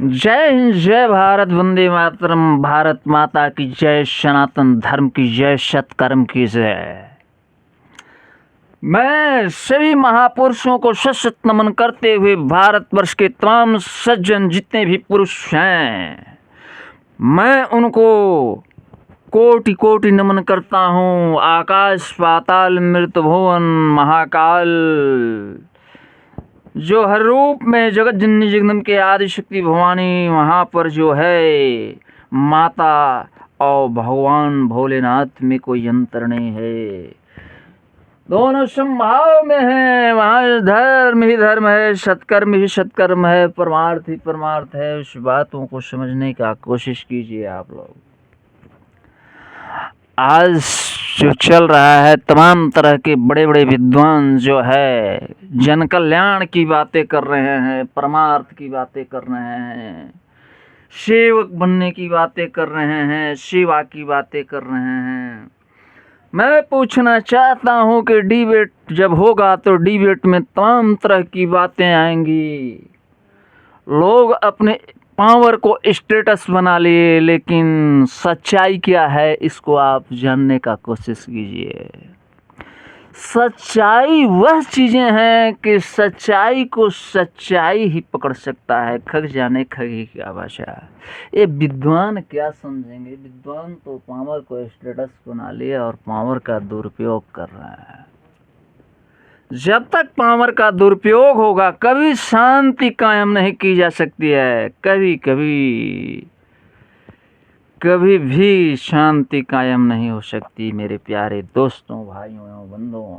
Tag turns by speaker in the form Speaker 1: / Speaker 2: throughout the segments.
Speaker 1: जय हिंद, जय भारत, वंदे मातरम। भारत माता की जय, सनातन धर्म की जय, सत्कर्म की जय। मैं सभी महापुरुषों को सशत नमन करते हुए भारतवर्ष के तमाम सज्जन जितने भी पुरुष हैं, मैं उनको कोटि कोटि नमन करता हूँ। आकाश पाताल मृत भुवन महाकाल, जो हर रूप में जगत जननी जगदम्ब के आदि शक्ति भवानी, वहाँ पर जो है माता और भगवान भोलेनाथ में कोई अंतर नहीं है, दोनों संभाव में है। वहाँ धर्म ही धर्म है, सत्कर्म ही सत्कर्म है, परमार्थ ही परमार्थ है। उस बातों को समझने का कोशिश कीजिए आप लोग। आज जो चल रहा है, तमाम तरह के बड़े बड़े विद्वान जो है जन कल्याण की बातें कर रहे हैं, परमार्थ की बातें कर रहे हैं, सेवक बनने की बातें कर रहे हैं, सेवा की बातें कर रहे हैं। मैं पूछना चाहता हूं कि डिबेट जब होगा तो डिबेट में तमाम तरह की बातें आएंगी। लोग अपने पावर को स्टेटस बना लिए, लेकिन सच्चाई क्या है इसको आप जानने का कोशिश कीजिए। सच्चाई वह चीज़ें हैं कि सच्चाई को सच्चाई ही पकड़ सकता है, खग जाने खगी क्या भाषा। ये विद्वान क्या समझेंगे? विद्वान तो पावर को स्टेटस बना लिया और पावर का दुरुपयोग कर रहा है। जब तक पावर का दुरुपयोग होगा, कभी शांति कायम नहीं की जा सकती है। कभी भी शांति कायम नहीं हो सकती। मेरे प्यारे दोस्तों, भाइयों एवं बंधुओं,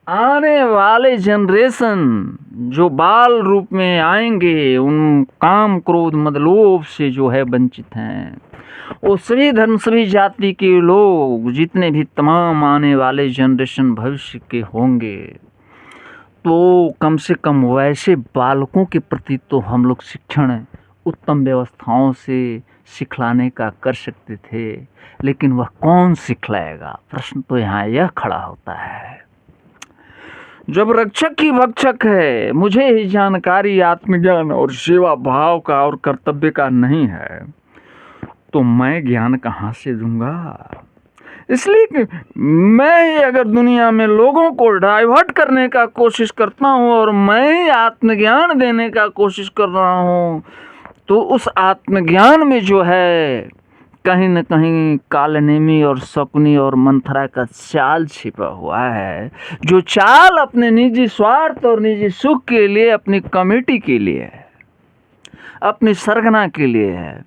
Speaker 1: आने वाले जनरेशन जो बाल रूप में आएंगे, उन काम क्रोध मदलोभ से जो है वंचित हैं, वो सभी धर्म सभी जाति के लोग जितने भी तमाम आने वाले जनरेशन भविष्य के होंगे, तो कम से कम वैसे बालकों के प्रति तो हम लोग शिक्षण उत्तम व्यवस्थाओं से सिखलाने का कर सकते थे, लेकिन वह कौन सिखलाएगा? प्रश्न तो यहाँ यह खड़ा होता है। जब रक्षक ही भक्षक है, मुझे ही जानकारी आत्मज्ञान और सेवा भाव का और कर्तव्य का नहीं है, तो मैं ज्ञान कहाँ से दूंगा? इसलिए कि मैं ही अगर दुनिया में लोगों को डाइवर्ट करने का कोशिश करता हूँ और मैं ही आत्मज्ञान देने का कोशिश कर रहा हूँ, तो उस आत्मज्ञान में जो है कहीं न कहीं कालनेमी और शकुनी और मंथरा का चाल छिपा हुआ है, जो चाल अपने निजी स्वार्थ और निजी सुख के लिए, अपनी कमेटी के लिए है, अपनी सरगना के लिए है।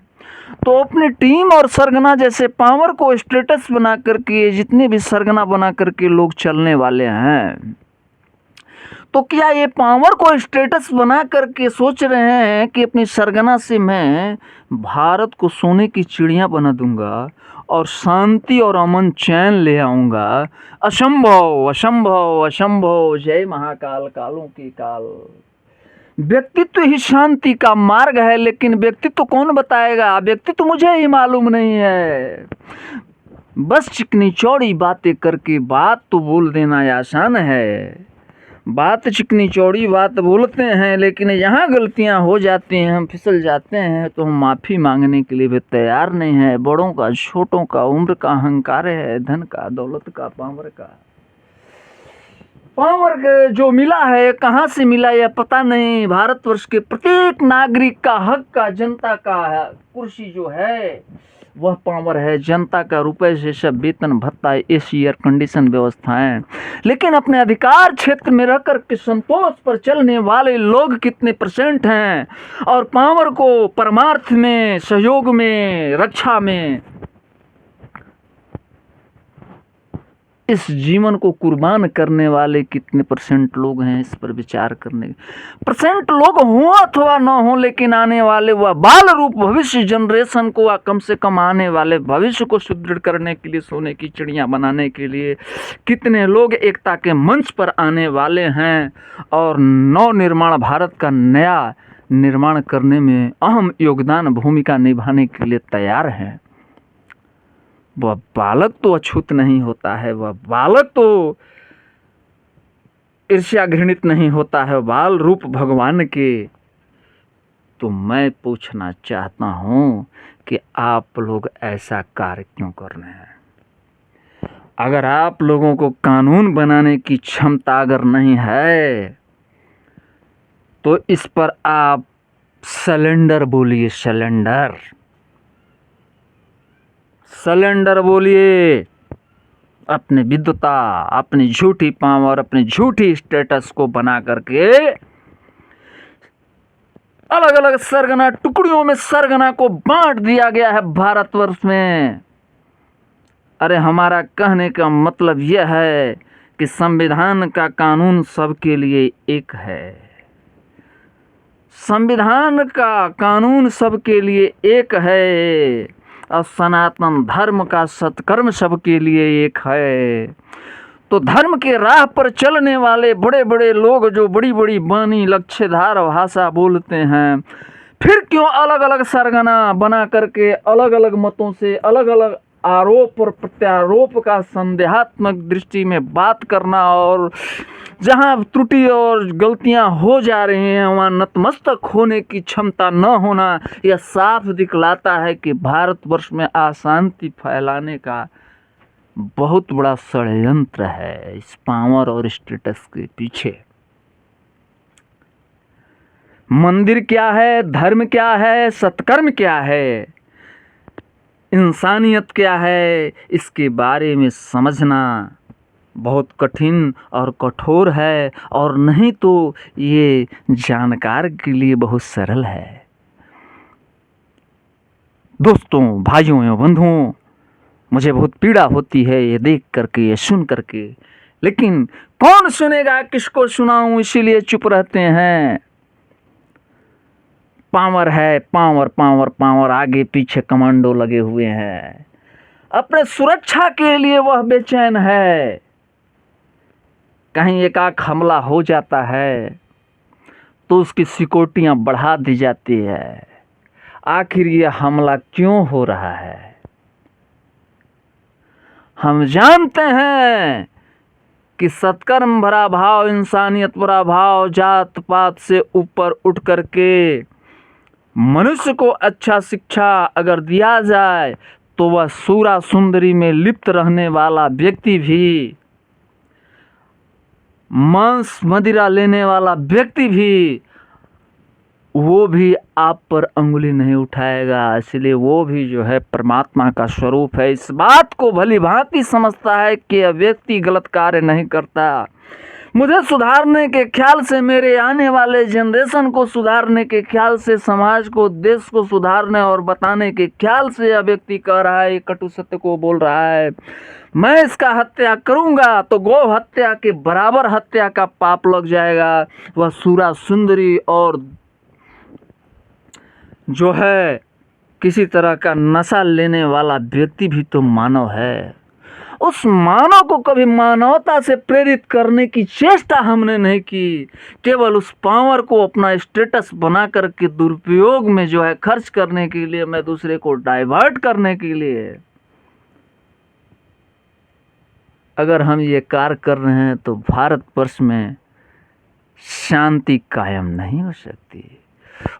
Speaker 1: तो अपनी टीम और सरगना जैसे पावर को स्टेटस बना करके, जितने भी सरगना बना करके लोग चलने वाले हैं, तो क्या ये पावर को स्टेटस बना करके सोच रहे हैं कि अपनी सरगना से मैं भारत को सोने की चिड़िया बना दूंगा और शांति और अमन चैन ले आऊंगा? असंभव, असंभव, असंभव। जय महाकाल, कालों की काल। व्यक्तित्व ही शांति का मार्ग है, लेकिन व्यक्तित्व कौन बताएगा? व्यक्तित्व मुझे ही मालूम नहीं है। बस चिकनी चौड़ी बातें करके बात तो बोल देना आसान है। बात चिकनी चौड़ी बात बोलते हैं, लेकिन यहाँ गलतियाँ हो जाती हैं, हम फिसल जाते हैं, तो हम माफ़ी मांगने के लिए भी तैयार नहीं है। बड़ों का, छोटों का, उम्र का अहंकार है, धन का, दौलत का, पावर का। पावर जो मिला है कहाँ से मिला यह पता नहीं। भारतवर्ष के प्रत्येक नागरिक का हक का, जनता का कुर्सी जो है वह पावर है। जनता का रुपए से सब वेतन भत्ता, एसी, एयर कंडीशन व्यवस्थाएं, लेकिन अपने अधिकार क्षेत्र में रहकर के संतोष पर चलने वाले लोग कितने परसेंट हैं? और पावर को परमार्थ में, सहयोग में, रक्षा में, इस जीवन को कुर्बान करने वाले कितने परसेंट लोग हैं? इस पर विचार करने परसेंट लोग हों अथवा न हो, लेकिन आने वाले वह बाल रूप भविष्य जनरेशन को, कम से कम आने वाले भविष्य को सुदृढ़ करने के लिए, सोने की चिड़िया बनाने के लिए कितने लोग एकता के मंच पर आने वाले हैं और नव निर्माण भारत का नया निर्माण करने में अहम योगदान भूमिका निभाने के लिए तैयार हैं। वह बालक तो अछूत नहीं होता है, वह बालक तो ईर्ष्या घृणित नहीं होता है। बाल रूप भगवान के तो मैं पूछना चाहता हूँ कि आप लोग ऐसा कार्य क्यों कर रहे हैं? अगर आप लोगों को कानून बनाने की क्षमता अगर नहीं है तो इस पर आप सिलेंडर बोलिए, सिलेंडर, सिलेंडर बोलिए। अपनी विद्वता, अपनी झूठी पावर, अपनी झूठी स्टेटस को बना करके अलग अलग सरगना टुकड़ियों में सरगना को बांट दिया गया है भारतवर्ष में। अरे हमारा कहने का मतलब यह है कि संविधान का कानून सबके लिए एक है। संविधान का कानून सबके लिए एक है और सनातन धर्म का सत्कर्म सबके लिए एक है। तो धर्म के राह पर चलने वाले बड़े बड़े लोग जो बड़ी बड़ी वाणी लक्ष्यधार भाषा बोलते हैं, फिर क्यों अलग अलग सरगना बना करके अलग अलग मतों से अलग अलग आरोप और प्रत्यारोप का संदेहात्मक दृष्टि में बात करना, और जहां त्रुटि और गलतियां हो जा रही हैं वहां नतमस्तक होने की क्षमता न होना, यह साफ दिखलाता है कि भारतवर्ष में अशांति फैलाने का बहुत बड़ा षड्यंत्र है इस पावर और स्टेटस के पीछे। मंदिर क्या है, धर्म क्या है, सत्कर्म क्या है, इंसानियत क्या है, इसके बारे में समझना बहुत कठिन और कठोर है, और नहीं तो ये जानकार के लिए बहुत सरल है। दोस्तों, भाइयों एवं बंधुओं, मुझे बहुत पीड़ा होती है ये देख करके, ये सुन करके, लेकिन कौन सुनेगा, किसको सुनाऊं, इसीलिए चुप रहते हैं। पावर है, पावर पावर पावर, आगे पीछे कमांडो लगे हुए हैं। अपने सुरक्षा के लिए वह बेचैन है। कहीं एकाक हमला हो जाता है तो उसकी सिक्योरिटियां बढ़ा दी जाती है। आखिर यह हमला क्यों हो रहा है? हम जानते हैं कि सत्कर्म भरा भाव, इंसानियत भरा भाव, जात पात से ऊपर उठ करके मनुष्य को अच्छा शिक्षा अगर दिया जाए तो वह सूरा सुंदरी में लिप्त रहने वाला व्यक्ति भी, मांस मदिरा लेने वाला व्यक्ति भी, वो भी आप पर अंगुली नहीं उठाएगा। इसलिए वो भी जो है परमात्मा का स्वरूप है। इस बात को भली भांति समझता है कि यह व्यक्ति गलत कार्य नहीं करता। मुझे सुधारने के ख्याल से, मेरे आने वाले जनरेशन को सुधारने के ख्याल से, समाज को, देश को सुधारने और बताने के ख्याल से यह व्यक्ति कह रहा है, कटु सत्य को बोल रहा है। मैं इसका हत्या करूंगा तो गौ हत्या के बराबर हत्या का पाप लग जाएगा। वह सूरा सुंदरी और जो है किसी तरह का नशा लेने वाला व्यक्ति भी तो मानव है। उस मानव को कभी मानवता से प्रेरित करने की चेष्टा हमने नहीं की। केवल उस पावर को अपना स्टेटस बना करके दुरुपयोग में जो है खर्च करने के लिए, मैं दूसरे को डाइवर्ट करने के लिए अगर हम ये कार्य कर रहे हैं तो भारतवर्ष में शांति कायम नहीं हो सकती।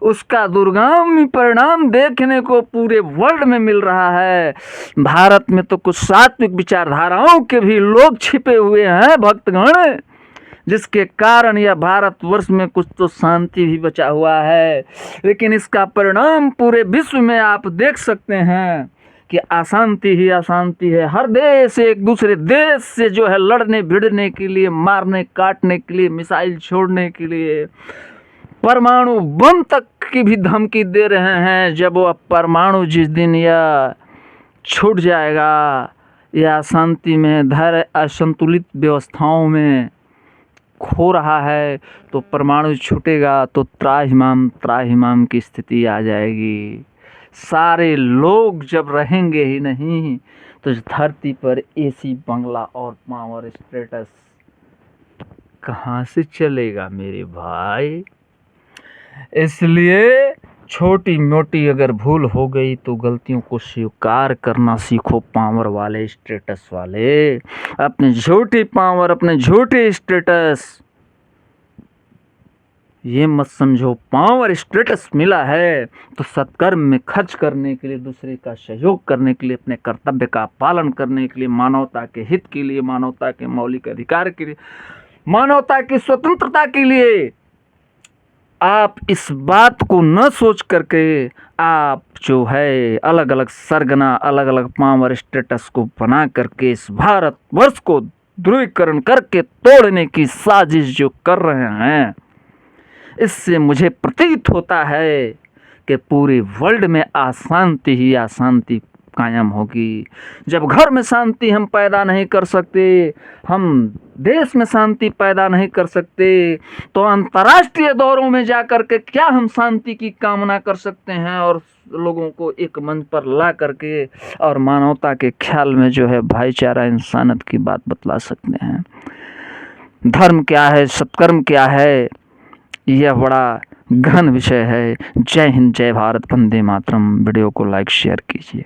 Speaker 1: उसका दुर्गामी परिणाम देखने को पूरे वर्ल्ड में मिल रहा है। भारत में तो कुछ सात्विक विचारधाराओं के भी लोग छिपे हुए हैं, भक्तगण, जिसके कारण यह भारतवर्ष में कुछ तो शांति भी बचा हुआ है। लेकिन इसका परिणाम पूरे विश्व में आप देख सकते हैं कि अशांति ही अशांति है। हर देश एक दूसरे देश से जो है लड़ने भिड़ने के लिए, मारने काटने के लिए, मिसाइल छोड़ने के लिए, परमाणु बम तक की भी धमकी दे रहे हैं। जब वह परमाणु जिस दिन यह छूट जाएगा, यह अशांति में, धैर्य असंतुलित व्यवस्थाओं में खो रहा है, तो परमाणु छूटेगा तो त्राहिमाम त्राहिमाम की स्थिति आ जाएगी। सारे लोग जब रहेंगे ही नहीं तो इस धरती पर एसी बंगला और पावर स्टेटस कहाँ से चलेगा मेरे भाई? इसलिए छोटी मोटी अगर भूल हो गई तो गलतियों को स्वीकार करना सीखो। पावर वाले, स्टेटस वाले, अपने झूठी पावर, अपने झूठे स्टेटस ये मत समझो पावर स्टेटस मिला है तो सत्कर्म में खर्च करने के लिए, दूसरे का सहयोग करने के लिए, अपने कर्तव्य का पालन करने के लिए, मानवता के हित के लिए, मानवता के मौलिक अधिकार के लिए, मानवता की स्वतंत्रता के लिए। आप इस बात को न सोच करके आप जो है अलग अलग सरगना, अलग अलग पावर स्टेटस को बना करके इस भारतवर्ष को ध्रुवीकरण करके तोड़ने की साजिश जो कर रहे हैं, इससे मुझे प्रतीत होता है कि पूरे वर्ल्ड में अशांति ही अशांति कायम होगी। जब घर में शांति हम पैदा नहीं कर सकते, हम देश में शांति पैदा नहीं कर सकते, तो अंतर्राष्ट्रीय दौरों में जाकर के क्या हम शांति की कामना कर सकते हैं और लोगों को एक मंच पर ला करके और मानवता के ख्याल में जो है भाईचारा, इंसानियत की बात बतला सकते हैं। धर्म क्या है, सत्कर्म क्या है, यह बड़ा गहन विषय है। जय हिंद, जय भारत, वंदे मातरम। वीडियो को लाइक शेयर कीजिए।